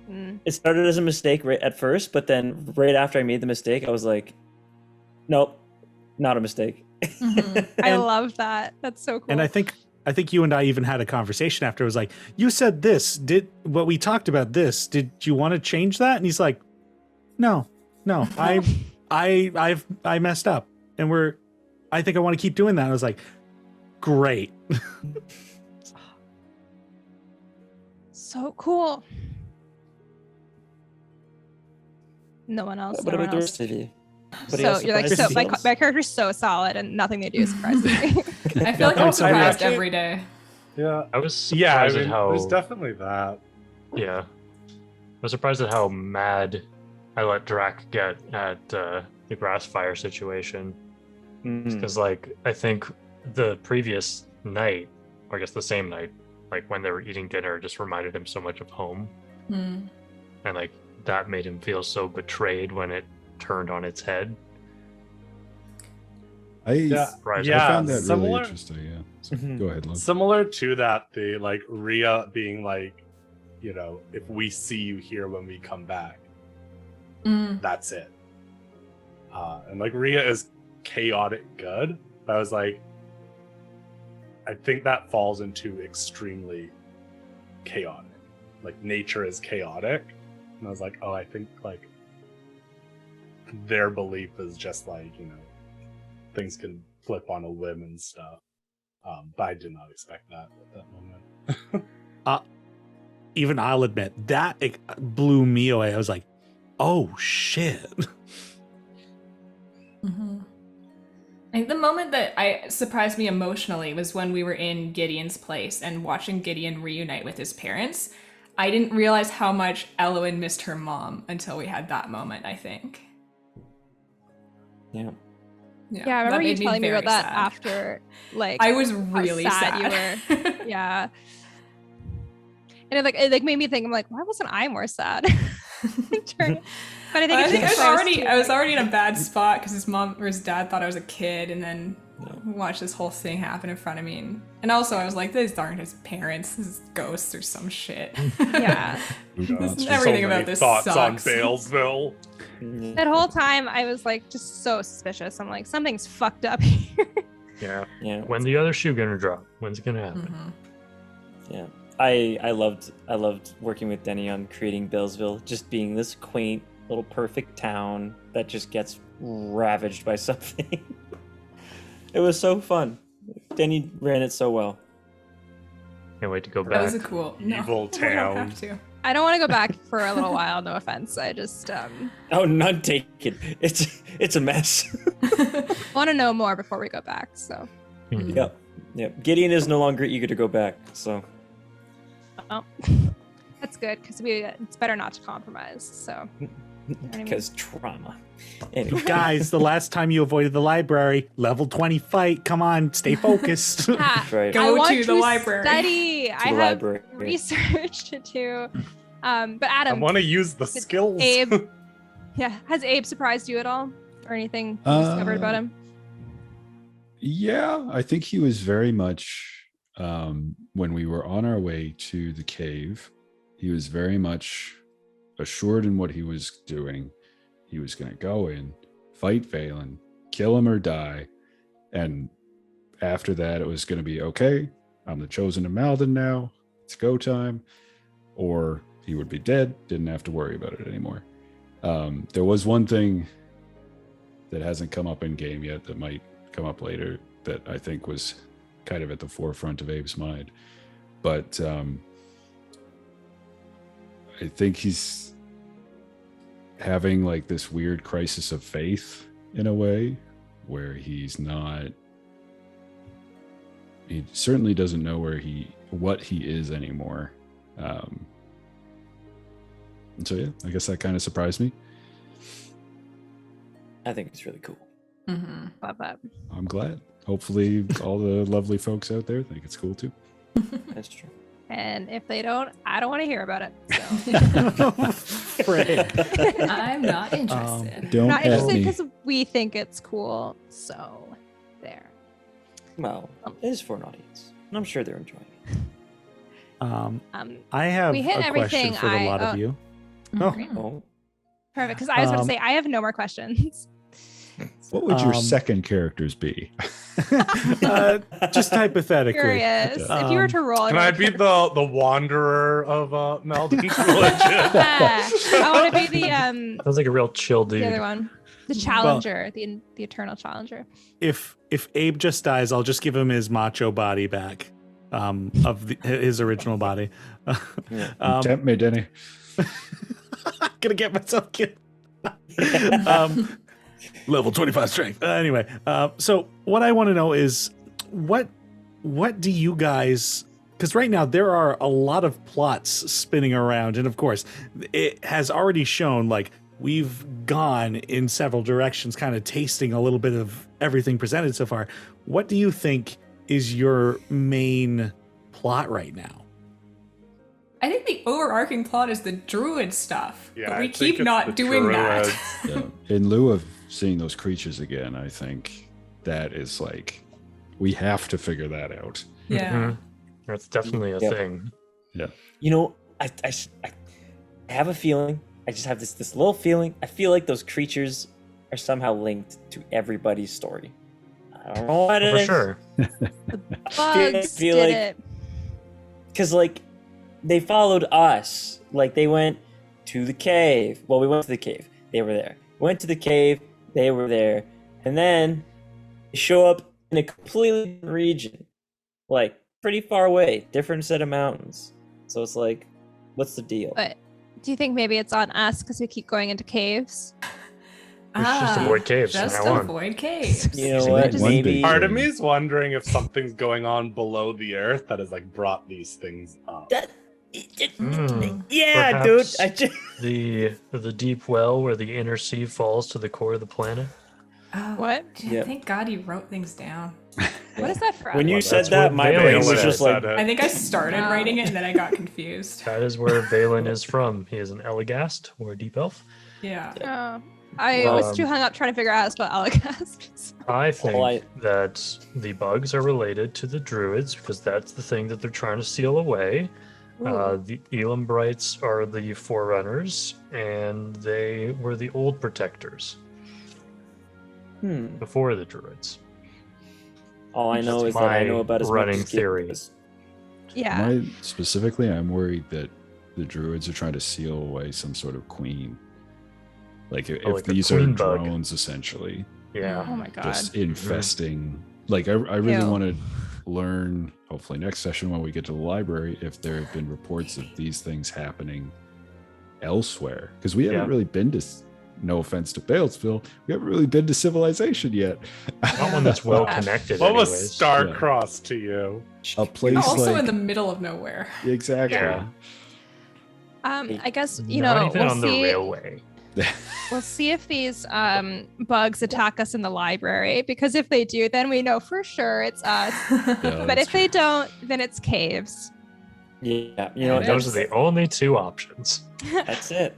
It started as a mistake right at first, but then right after I made the mistake, I was like, nope, not a mistake. I love that. That's so cool. And I think you and I even had a conversation after. It was like, you said this. What we talked about this? Did you want to change that? And he's like, no, I messed up, and I think I want to keep doing that. I was like, great. So cool. No one else. What about the rest of you? So you're like, so my character's so solid, and nothing they do surprises me. I feel like I'm surprised every day. Yeah, I was surprised at how. There's definitely that. Yeah, I was surprised at how mad I let Drac get at the grass fire situation. Because I think the previous night, or I guess the same night, like when they were eating dinner, just reminded him so much of home, and that made him feel so betrayed when it turned on its head. I found that really interesting. Yeah, so go ahead, Lou. Similar to that, the Rhea being like, if we see you here when we come back, that's it. And Rhea is chaotic good, but I was like, I think that falls into extremely chaotic. Nature is chaotic, and I was like, oh, I think their belief is just things can flip on a whim and stuff. But I did not expect that at that moment. Even I'll admit that it blew me away. I was like, oh shit. I think the moment that surprised me emotionally was when we were in Gideon's place and watching Gideon reunite with his parents. I didn't realize how much Elowen missed her mom until we had that moment, I think. Yeah, I remember you telling me about that after, I was really sad. You were. Yeah. And it made me think, I'm like, why wasn't I more sad? But I think I was already in a bad spot because his mom or his dad thought I was a kid, and then watched this whole thing happen in front of me. And also I was like, these aren't his parents, this is ghosts or some shit. Yeah. Everything about this thoughts sucks. on Balesville. That whole time I was just so suspicious. I'm like, something's fucked up here. Yeah. When's the other shoe gonna drop? When's it gonna happen? Yeah. I loved working with Teni on creating Balesville, just being this quaint little perfect town that just gets ravaged by something. It was so fun. Teni ran it so well. Can't wait to go back. That was a cool evil town. I don't have to. I don't want to go back for a little while. No offense. I just Oh, none taken. It's a mess. want to know more before we go back. So. Yep. Gideon is no longer eager to go back. So. Oh, that's good because it's better not to compromise. So. Because trauma. Anyway. Guys, the last time you avoided the library, level 20 fight. Come on, stay focused. Right. Go to the library. Study. I have research to do. But Adam, I want to use the skills. Abe, Yeah. Has Abe surprised you at all, or anything you discovered about him? Yeah, I think he was very much when we were on our way to the cave. He was very much assured in what he was doing. He was going to go in, fight Valen, kill him or die, and after that, it was going to be okay. I'm the chosen of Malden now. It's go time. Or he would be dead. Didn't have to worry about it anymore. There was one thing that hasn't come up in game yet that might come up later that I think was kind of at the forefront of Abe's mind. But I think he's having like this weird crisis of faith in a way where he certainly doesn't know what he is anymore. And so, yeah, I guess that kind of surprised me. I think it's really cool. Mm-hmm. Love that. I'm glad. Hopefully all the lovely folks out there think it's cool too. That's true. And if they don't, I don't want to hear about it. So. I'm not interested. Don't not interested me. because we think it's cool. So there. Well, it is for an audience, and I'm sure they're enjoying it. I have we hit a everything question for the lot of you. Oh, Perfect. Because I was about to say I have no more questions. What would your second characters be? Just hypothetically. Curious. If you were to roll, Can I be the wanderer of Maldi's religion? I want to be the Sounds like a real chill dude. the other one, the challenger, the eternal challenger. If Abe just dies, I'll just give him his macho body back, of his original body. Tempt me, Denny. Gonna get myself killed. Level 25 strength. Anyway, so what I want to know is what do you guys, because right now there are a lot of plots spinning around, and of course it has already shown like we've gone in several directions, kind of tasting a little bit of everything presented so far. What do you think is your main plot right now? I think the overarching plot is the druid stuff, Yeah, but I we think keep it's not the doing that. druids. Yeah. In lieu of seeing those creatures again, I think that is like, we have to figure that out. Yeah. Mhm. That's definitely a thing. Yeah. You know, I have a feeling. I just have this little feeling. I feel like those creatures are somehow linked to everybody's story. I don't know what it For is. sure. Bugs feel did like- it. Because, like, they followed us. Like, they went to the cave. Well, we went to the cave. They were there. Went to the cave. They were there. And then they show up in a completely different region. Like, pretty far away. Different set of mountains. So it's like, what's the deal? But do you think maybe it's on us because we keep going into caves? Just avoid caves from Just now on. avoid caves. You know what? One Maybe. big- Part of me is wondering if something's going on below the earth that has like brought these things up. Yeah, Perhaps dude. I just... the deep well where the inner sea falls to the core of the planet. Oh, What? Yep. Thank God he wrote things down. What is that from? When you Well, said that's that, what my Valen brain was said. just like, I think I started Oh. writing it and then I got confused. That is where Valen is from. He is an Eligast or a deep elf. Yeah. Oh, I was too hung up trying to figure out how to spell Alagast. I think Well, that the bugs are related to the druids because that's the thing that they're trying to seal away. The Elambrites are the forerunners, and they were the old protectors before the druids. all I know That's is that I know my about as much running as Skip theory. does. Yeah. Specifically, I'm worried that the druids are trying to seal away some sort of queen. Like if like a these are queen bug. drones, essentially, Yeah. Oh my god. just infesting. Like I really Ew. want to learn, hopefully next session when we get to the library, if there have been reports of these things happening elsewhere. Because we haven't really been to, no offense to Balesville, we haven't really been to civilization yet. Not one that's well connected. What was anyways. Starcross to you? A place Also like in the middle of nowhere. exactly. Yeah. I guess Not you know even we'll on the see. railway. We'll see if these bugs attack us in the library, because if they do, then we know for sure it's us. Yeah, But that's if they don't, then it's caves. Yeah, you know what? Those are the only two options. That's it.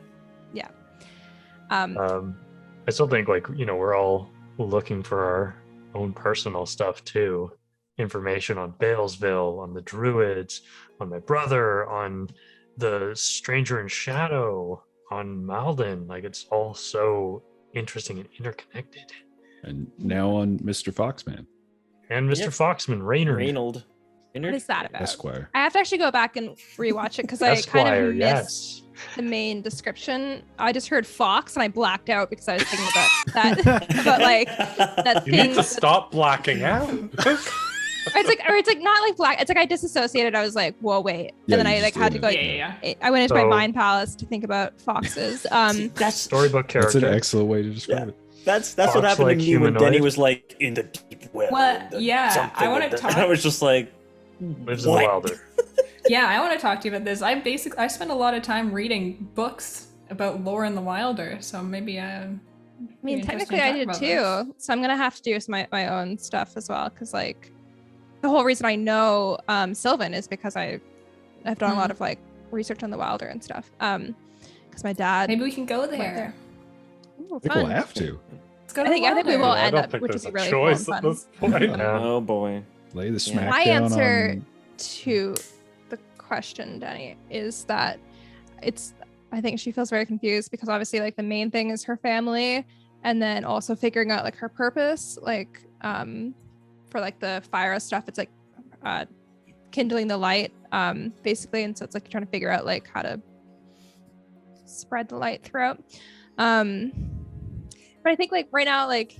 I still think like, we're all looking for our own personal stuff too. Information on Balesville, on the Druids, on my brother, on the Stranger in Shadow, on Malden. Like, it's all so interesting and interconnected. And now on Mr. Foxman. And Mr. Foxman, Reynold. What is that about? Esquire. I have to actually go back and rewatch it because I kind of missed the main description. I just heard Fox and I blacked out because I was thinking about that. But like that You thing. need to stop blacking out. It's like not like black. It's like I disassociated. I was like, whoa, wait. Yeah, And then you I like just had to did go. it. I went into my mind palace to think about foxes. That's storybook character. That's an excellent way to describe it. That's what happened to me when Denny was like in the deep well. Well, yeah, I want to talk. I was just like, lives in the wilder. Yeah, I want to talk to you about this. I spend a lot of time reading books about lore in the Wilder, so maybe I mean, technically I did too. So I'm gonna have to do my own stuff as well, because like the whole reason I know Sylvan is because I've done a lot of like research on the Wilder and stuff. Because my dad. Maybe we can go there. Ooh, I think fun. we'll have to. Let's go to I think we will I end don't up, think which there's is a really choice fun. at this point. oh boy. Lay the smack My down answer on... to the question, Denny, is that I think she feels very confused because obviously like the main thing is her family, and then also figuring out like her purpose, like for like the fire stuff, it's like kindling the light, basically, and so it's like trying to figure out like how to spread the light throughout. But I think like right now, like,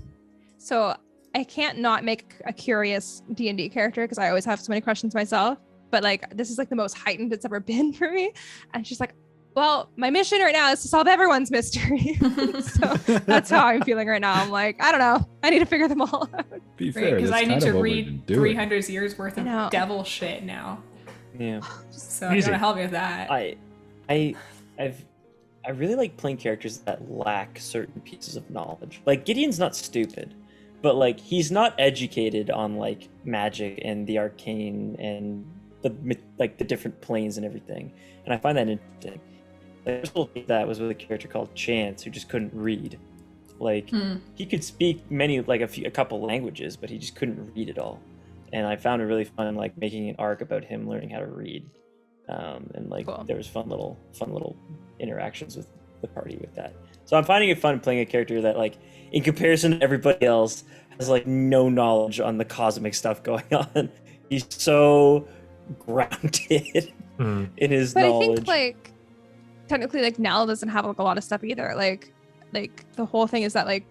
so I can't not make a curious D&D character because I always have so many questions myself, but like this is like the most heightened it's ever been for me. And she's like, well, my mission right now is to solve everyone's mystery. So that's how I'm feeling right now. I'm like, I don't know, I need to figure them all out. Be fair, Because I need to read 300 300 years worth of devil shit now. Yeah. So you gotta help me with that. I really like playing characters that lack certain pieces of knowledge. Like Gideon's not stupid, but like he's not educated on like magic and the arcane and the different planes and everything. And I find that interesting. Like, that was with a character called Chance who just couldn't read. Like he could speak a couple languages, but he just couldn't read it all. And I found it really fun, like making an arc about him learning how to read. And like cool. There was fun little interactions with the party with that. So I'm finding it fun playing a character that like in comparison to everybody else has like no knowledge on the cosmic stuff going on. He's so grounded in his knowledge. I think like technically like Nell doesn't have like a lot of stuff either. Like the whole thing is that like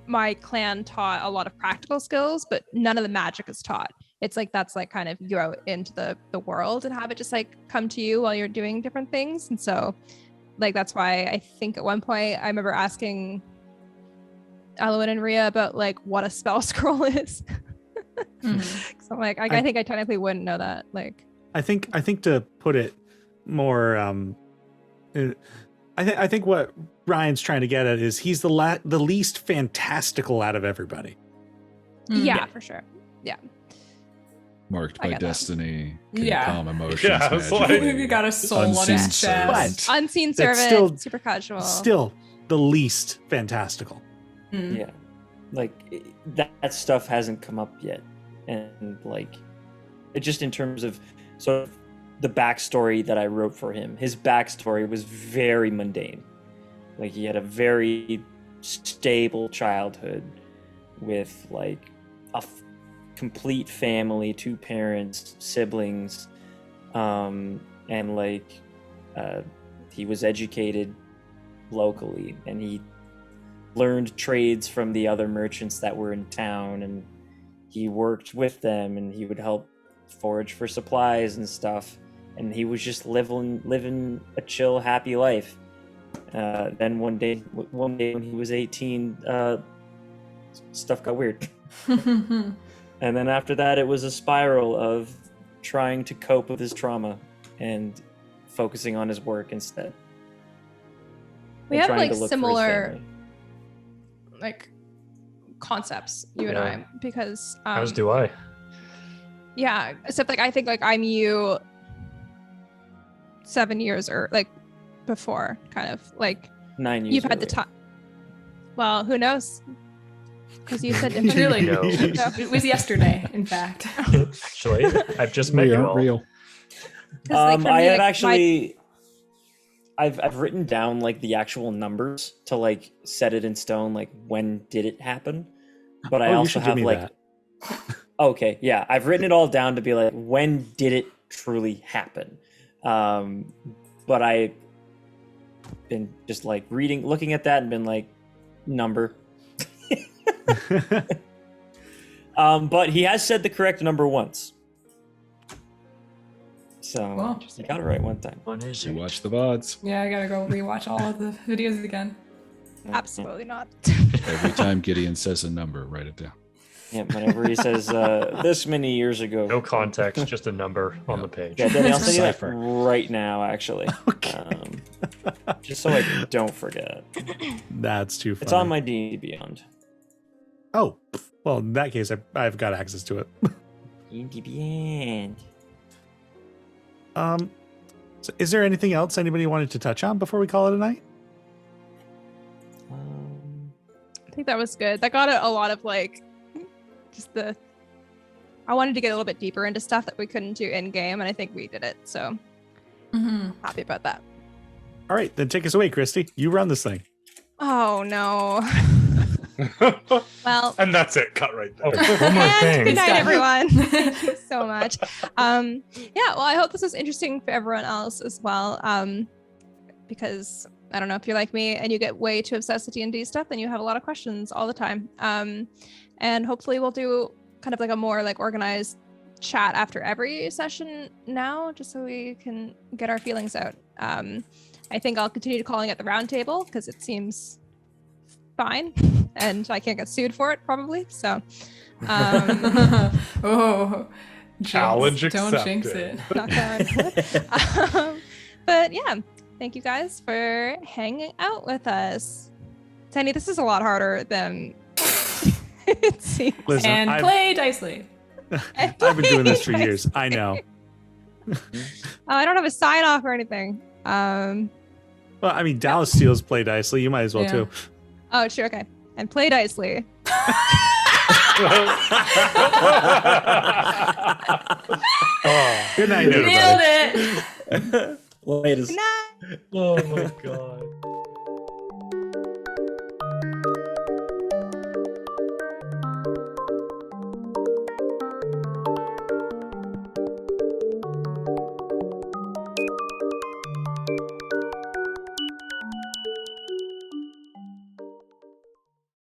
my clan taught a lot of practical skills, but none of the magic is taught. It's like that's like kind of you out into the world and have it just like come to you while you're doing different things. And so like that's why I think at one point I remember asking Alwyn and Rhea about like what a spell scroll is. So I'm like I think I technically wouldn't know that. Like I think to put it more I think what Ryan's trying to get at is he's the least fantastical out of everybody. Yeah, for sure. Yeah. Marked by destiny, yeah. Calm emotions. Yeah, it's like you got a soul on his chest. Unseen servant, super casual. Still the least fantastical. Yeah, like that stuff hasn't come up yet, and like it just in terms of sort of the backstory that I wrote for him. His backstory was very mundane. Like he had a very stable childhood with like a complete family, 2 parents, siblings, and like he was educated locally, and he learned trades from the other merchants that were in town, and he worked with them, and he would help forage for supplies and stuff, and he was just living a chill, happy life. Then one day when he was 18, stuff got weird. And then after that, it was a spiral of trying to cope with his trauma and focusing on his work instead. We have like similar like concepts, you and I, because as do I. Yeah, except like I think like I'm you 7 years or like before, kind of like 9 years. You've had the time. Well, who knows? Because you said different. Really? No. It was yesterday, in fact. Actually, I've just met you all. Real. I have actually. I've written down like the actual numbers to like set it in stone, like when did it happen? But I also have like okay, yeah, I've written it all down to be like when did it truly happen? But I been just like looking at that and been like number. But he has said the correct number once. So you got it right one time. You watch the VODs. Yeah, I gotta go rewatch all of the videos again. Absolutely not. Every time Gideon says a number, write it down. Yeah, whenever he says this many years ago. No context, just a number on the page. Yeah, then I'll send you that right now, actually. Okay. Just so I don't forget. That's too funny. It's on my D&D Beyond. Oh, well, in that case, I've got access to it. D&D Beyond. So is there anything else anybody wanted to touch on before we call it a night? I think that was good. That got a lot of like, just I wanted to get a little bit deeper into stuff that we couldn't do in game, and I think we did it. So happy about that. All right, then take us away, Christy. You run this thing. Oh no. Well, and that's it. Cut right there. One more thing. Good night, everyone. Thank you so much. Yeah, well, I hope this was interesting for everyone else as well. Because I don't know if you're like me and you get way too obsessed with D&D stuff, then you have a lot of questions all the time. And hopefully we'll do kind of like a more like organized chat after every session now, just so we can get our feelings out. I think I'll continue calling it the round table because it seems fine and I can't get sued for it probably. So challenge accepted. Don't jinx it. But yeah, thank you guys for hanging out with us. Teni, this is a lot harder than it seems. Listen, and play Dicely. I've been doing this for years. I know. I don't have a sign off or anything. Well, I mean, Dallas Steele's play Dicely. You might as well too. Oh, sure, okay. And play Dicely. Good night, everybody. Nailed it. Latest. Good night. Oh my god.